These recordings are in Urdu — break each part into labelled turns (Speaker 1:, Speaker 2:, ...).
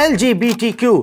Speaker 1: LGBTQ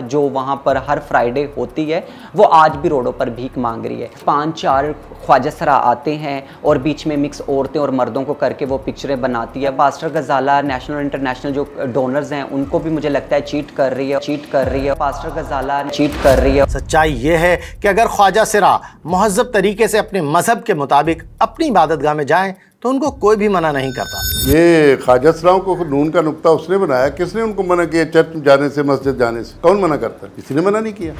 Speaker 2: جو وہاں پر ہر فرائیڈے ہوتی ہے, وہ آج بھی روڈوں پر بھیک مانگ رہی ہے. 5-4 خواجہ سرا آتے ہیں اور بیچ میں مکس عورتیں اور مردوں کو کر کے وہ پکچریں بناتی ہے. پاسٹر غزالہ نیشنل اور انٹرنیشنل جو ڈونرز ہیں ان کو بھی مجھے لگتا ہے چیٹ کر رہی ہے. پاسٹر غزالہ چیٹ کر رہی ہے.
Speaker 1: سچائی یہ ہے کہ اگر خواجہ سرا مہذب طریقے سے اپنے مذہب کے مطابق اپنی عبادت گاہ میں جائیں تو ان کو کوئی بھی منع نہیں کرتا.
Speaker 3: یہ خواجہ سراؤں کو نون کا نقطہ اس نے بنایا, کس نے ان کو منع کیا چرچ جانے سے, مسجد جانے سے؟ کون منع کرتا ہے؟ کسی نے منع نہیں کیا.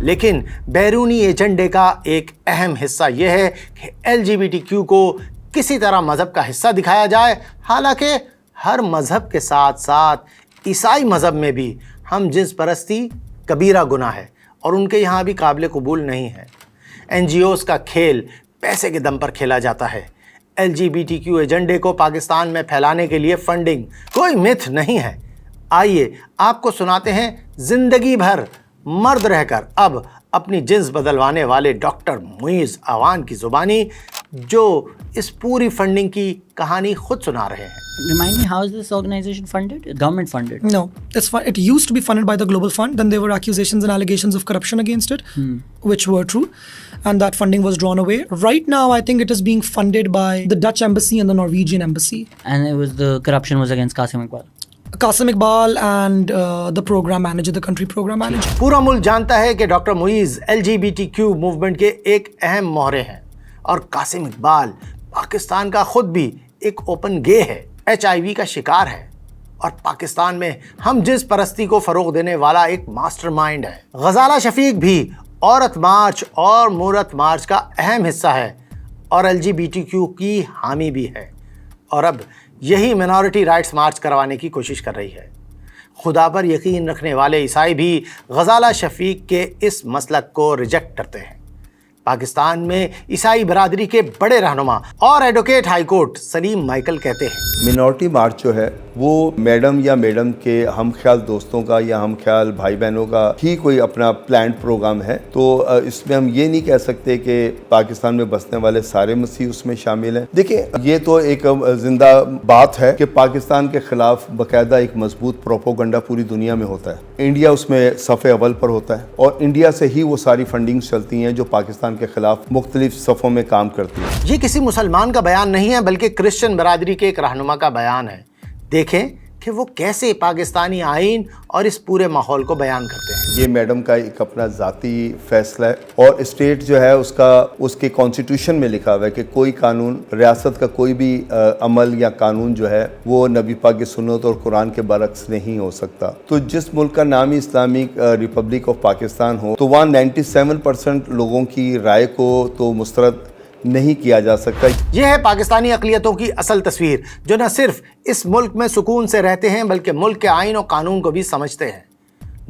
Speaker 1: لیکن بیرونی ایجنڈے کا ایک اہم حصہ یہ ہے کہ LGBTQ کو کسی طرح مذہب کا حصہ دکھایا جائے, حالانکہ ہر مذہب کے ساتھ ساتھ عیسائی مذہب میں بھی ہم جنس پرستی کبیرہ گناہ ہے اور ان کے یہاں بھی قابل قبول نہیں ہے. NGOs کا کھیل پیسے کے دم پر کھیلا جاتا ہے. LGBTQ ایجنڈے کو پاکستان میں پھیلانے کے لیے فنڈنگ کوئی متھ نہیں ہے. آئیے آپ کو سناتے ہیں زندگی بھر مرد رہ کر اب اپنی جنس بدلوانے والے ڈاکٹر معیز اعوان کی زبانی, جو اس پوری فنڈنگ کی کہانی خود سنا رہے ہیں.
Speaker 4: Remind me, how is this organization funded? Government funded?
Speaker 5: No, it used to be funded by the Global Fund. Then there were accusations and allegations of corruption against it, which were true, and that funding was drawn away. Right now, I think it is being funded by the Dutch embassy and the Norwegian embassy.
Speaker 4: And the corruption was against Qasim Iqbal.
Speaker 5: Qasim Iqbal and the program manager, the country program manager.
Speaker 1: پورا ملک جانتا ہے کہ ڈاکٹر معیز LGBTQ موومنٹ کے ایک اہم مہرے ہیں, اور قاسم اقبال پاکستان کا خود بھی ایک اوپن گے ہے, HIV کا شکار ہے, اور پاکستان میں ہم جنس پرستی کو فروغ دینے والا ایک ماسٹر مائنڈ ہے. غزالہ شفیق بھی عورت مارچ اور مورت مارچ کا اہم حصہ ہے اور LGBTQ کی حامی بھی ہے, اور اب یہی منورٹی رائٹس مارچ کروانے کی کوشش کر رہی ہے. خدا پر یقین رکھنے والے عیسائی بھی غزالہ شفیق کے اس مسلک کو ریجیکٹ کرتے ہیں. پاکستان میں عیسائی برادری کے بڑے رہنما اور ایڈوکیٹ ہائی کورٹ سلیم مائیکل کہتے ہیں
Speaker 6: منورٹی مارچ جو ہے وہ میڈم کے ہم خیال دوستوں کا یا ہم خیال بھائی بہنوں کا ہی کوئی اپنا پلانڈ پروگرام ہے. تو اس میں ہم یہ نہیں کہہ سکتے کہ پاکستان میں بسنے والے سارے مسیح اس میں شامل ہیں. دیکھیں, یہ تو ایک زندہ بات ہے کہ پاکستان کے خلاف باقاعدہ ایک مضبوط پروپوگنڈا پوری دنیا میں ہوتا ہے. انڈیا اس میں صفحے اول پر ہوتا ہے, اور انڈیا سے ہی وہ ساری فنڈنگز چلتی ہیں جو پاکستان کے خلاف مختلف صفوں میں کام کرتی ہیں.
Speaker 1: یہ کسی مسلمان کا بیان نہیں ہے بلکہ کرسچن برادری کے ایک رہنما کا بیان ہے. دیکھیں کہ وہ کیسے پاکستانی آئین اور اس پورے ماحول کو بیان کرتے ہیں.
Speaker 6: یہ میڈم کا ایک اپنا ذاتی فیصلہ ہے, اور اسٹیٹ جو ہے اس کے کانسٹیٹیوشن میں لکھا ہوا ہے کہ کوئی قانون, ریاست کا کوئی بھی عمل یا قانون جو ہے وہ نبی پاک کی سنت اور قرآن کے برعکس نہیں ہو سکتا. تو جس ملک کا نام ہی اسلامک ریپبلک آف پاکستان ہو, تو وہاں 97% لوگوں کی رائے کو تو مسترد نہیں کیا جا سکتا.
Speaker 1: یہ ہے پاکستانی اقلیتوں کی اصل تصویر, جو نہ صرف اس ملک میں سکون سے رہتے ہیں بلکہ ملک کے آئین و قانون کو بھی سمجھتے ہیں.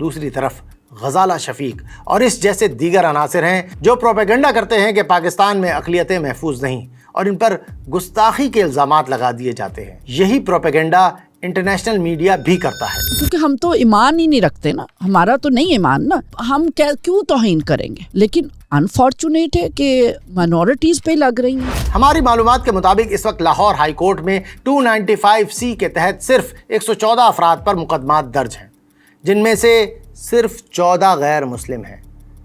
Speaker 1: دوسری طرف غزالہ شفیق اور اس جیسے دیگر عناصر ہیں جو پروپیگنڈا کرتے ہیں کہ پاکستان میں اقلیتیں محفوظ نہیں, اور ان پر گستاخی کے الزامات لگا دیے جاتے ہیں. یہی پروپیگنڈا انٹرنیشنل میڈیا بھی کرتا ہے.
Speaker 7: کیونکہ ہم تو ایمان ہی نہیں رکھتے نا, ہمارا تو نہیں ایمان نا, ہم کیوں توہین کریں گے. لیکن انفارچونیٹ ہے کہ مائنورٹیز پہ لگ رہی ہیں.
Speaker 1: ہماری معلومات کے مطابق اس وقت لاہور ہائی کورٹ میں 295C کے تحت صرف 114 افراد پر مقدمات درج ہیں, جن میں سے صرف 14 غیر مسلم ہیں.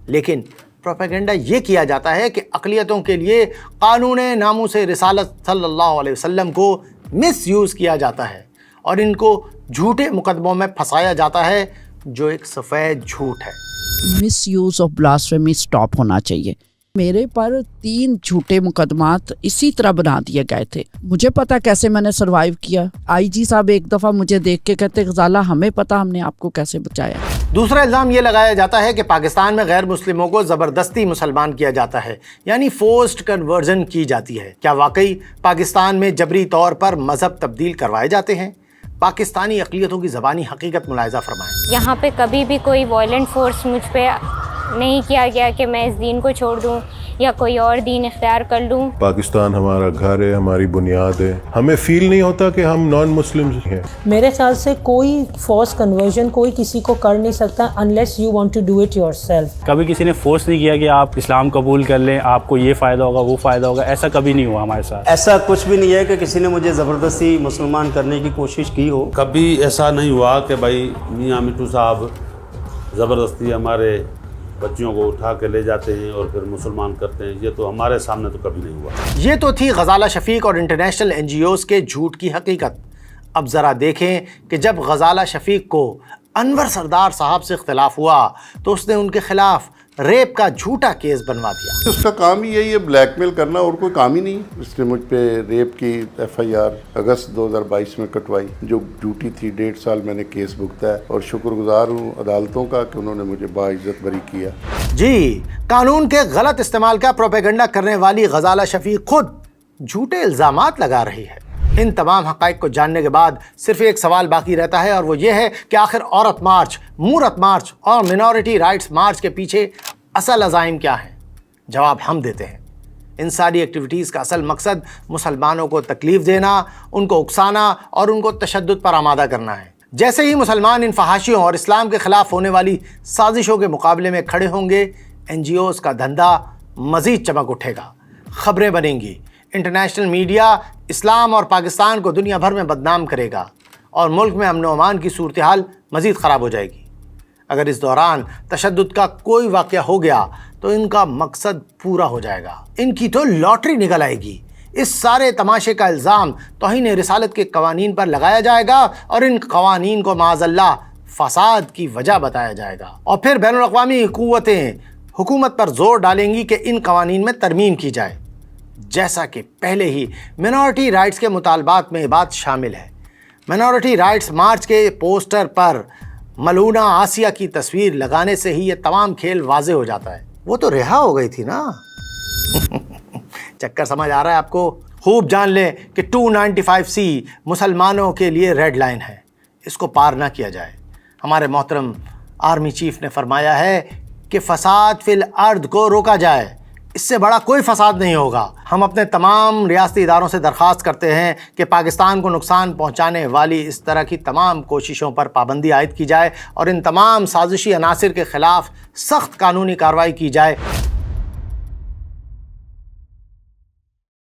Speaker 1: لیکن پروپیگنڈا یہ کیا جاتا ہے کہ اقلیتوں کے لیے قانون ناموس رسالت صلی اللہ علیہ وسلم کو مس یوز کیا جاتا ہے اور ان کو جھوٹے مقدموں میں پھنسایا جاتا ہے, جو ایک سفید جھوٹ ہے.
Speaker 7: مس یوز آف بلاسفیمی سٹاپ ہونا چاہیے. میرے پر 3 جھوٹے مقدمات اسی طرح بنا دیے گئے تھے. مجھے پتا کیسے میں نے سروائیو کیا. IG صاحب ایک دفعہ مجھے دیکھ کے کہتے غزالہ ہمیں پتا ہم نے آپ کو کیسے بچایا.
Speaker 1: دوسرا الزام یہ لگایا جاتا ہے کہ پاکستان میں غیر مسلموں کو زبردستی مسلمان کیا جاتا ہے, یعنی فورسڈ کنورژن کی جاتی ہے. کیا واقعی پاکستان میں جبری طور پر مذہب تبدیل کروائے جاتے ہیں؟ پاکستانی اقلیتوں کی زبانی حقیقت ملاحظہ فرمائیں.
Speaker 8: یہاں پہ کبھی بھی کوئی وائلنٹ فورس مجھ پہ نہیں کیا گیا کہ میں اس دین کو چھوڑ دوں
Speaker 9: یا کوئی اور دین اختیار کر لوں.
Speaker 8: پاکستان ہمارا گھر ہے, ہماری بنیاد ہے, ہمیں فیل نہیں ہوتا کہ ہم نان مسلم ہیں.
Speaker 10: میرے خیال سے کوئی فورس کنورژن کوئی کسی کو کر نہیں سکتا unless you want to do it yourself.
Speaker 11: کبھی کسی نے فورس نہیں کیا کہ آپ اسلام قبول کر لیں, آپ کو یہ فائدہ ہوگا وہ فائدہ ہوگا, ایسا کبھی نہیں ہوا ہمارے ساتھ.
Speaker 12: ایسا کچھ بھی نہیں ہے کہ کسی نے مجھے زبردستی مسلمان کرنے کی کوشش کی ہو.
Speaker 13: کبھی ایسا نہیں ہوا کہ بھائی میاں مٹھو صاحب زبردستی ہمارے بچیوں کو اٹھا کے لے جاتے ہیں اور پھر مسلمان کرتے ہیں. یہ تو ہمارے سامنے تو کبھی نہیں ہوا.
Speaker 1: یہ تو تھی غزالہ شفیق اور انٹرنیشنل NGOs کے جھوٹ کی حقیقت. اب ذرا دیکھیں کہ جب غزالہ شفیق کو انور سردار صاحب سے اختلاف ہوا تو اس نے ان کے خلاف ریپ کا جھوٹا کیس بنوا دیا.
Speaker 3: اس کا کام ہی ہے یہ بلیک میل کرنا, اور کوئی کام ہی نہیں. اس نے مجھ پہ ریپ کی FIR اگست 2022 میں کٹوائی جو ڈیوٹی تھی. 1.5 سال میں نے کیس بھگتا ہے اور شکر گزار ہوں عدالتوں کا کہ انہوں نے مجھے باعزت بری کیا.
Speaker 1: جی, قانون کے غلط استعمال کا پروپیگنڈا کرنے والی غزالہ شفیق خود جھوٹے الزامات لگا رہی ہے. ان تمام حقائق کو جاننے کے بعد صرف ایک سوال باقی رہتا ہے, اور وہ یہ ہے کہ آخر عورت مارچ, مورت مارچ اور منورٹی رائٹس مارچ کے پیچھے اصل عزائم کیا ہیں؟ جواب ہم دیتے ہیں. ان ساری ایکٹیویٹیز کا اصل مقصد مسلمانوں کو تکلیف دینا, ان کو اکسانا اور ان کو تشدد پر آمادہ کرنا ہے. جیسے ہی مسلمان ان فحاشیوں اور اسلام کے خلاف ہونے والی سازشوں کے مقابلے میں کھڑے ہوں گے, NGOs کا دھندا مزید چمک اٹھے گا, خبریں بنیں گی, انٹرنیشنل میڈیا اسلام اور پاکستان کو دنیا بھر میں بدنام کرے گا اور ملک میں امن و امان کی صورتحال مزید خراب ہو جائے گی. اگر اس دوران تشدد کا کوئی واقعہ ہو گیا تو ان کا مقصد پورا ہو جائے گا. ان کی تو لاٹری نکل آئے گی. اس سارے تماشے کا الزام توہین رسالت کے قوانین پر لگایا جائے گا اور ان قوانین کو معاذ اللہ فساد کی وجہ بتایا جائے گا, اور پھر بین الاقوامی قوتیں حکومت پر زور ڈالیں گی کہ ان قوانین میں ترمیم کی جائے. جیسا کہ پہلے ہی منورٹی رائٹس کے مطالبات میں یہ بات شامل ہے. منورٹی رائٹس مارچ کے پوسٹر پر ملونہ آسیہ کی تصویر لگانے سے ہی یہ تمام کھیل واضح ہو جاتا ہے. وہ تو رہا ہو گئی تھی نا. چکر سمجھ آ رہا ہے آپ کو؟ خوب جان لیں کہ 295C مسلمانوں کے لیے ریڈ لائن ہے, اس کو پار نہ کیا جائے. ہمارے محترم آرمی چیف نے فرمایا ہے کہ فساد فی الارض کو روکا جائے, اس سے بڑا کوئی فساد نہیں ہوگا. ہم اپنے تمام ریاستی اداروں سے درخواست کرتے ہیں کہ پاکستان کو نقصان پہنچانے والی اس طرح کی تمام کوششوں پر پابندی عائد کی جائے اور ان تمام سازشی عناصر کے خلاف سخت قانونی کارروائی کی جائے.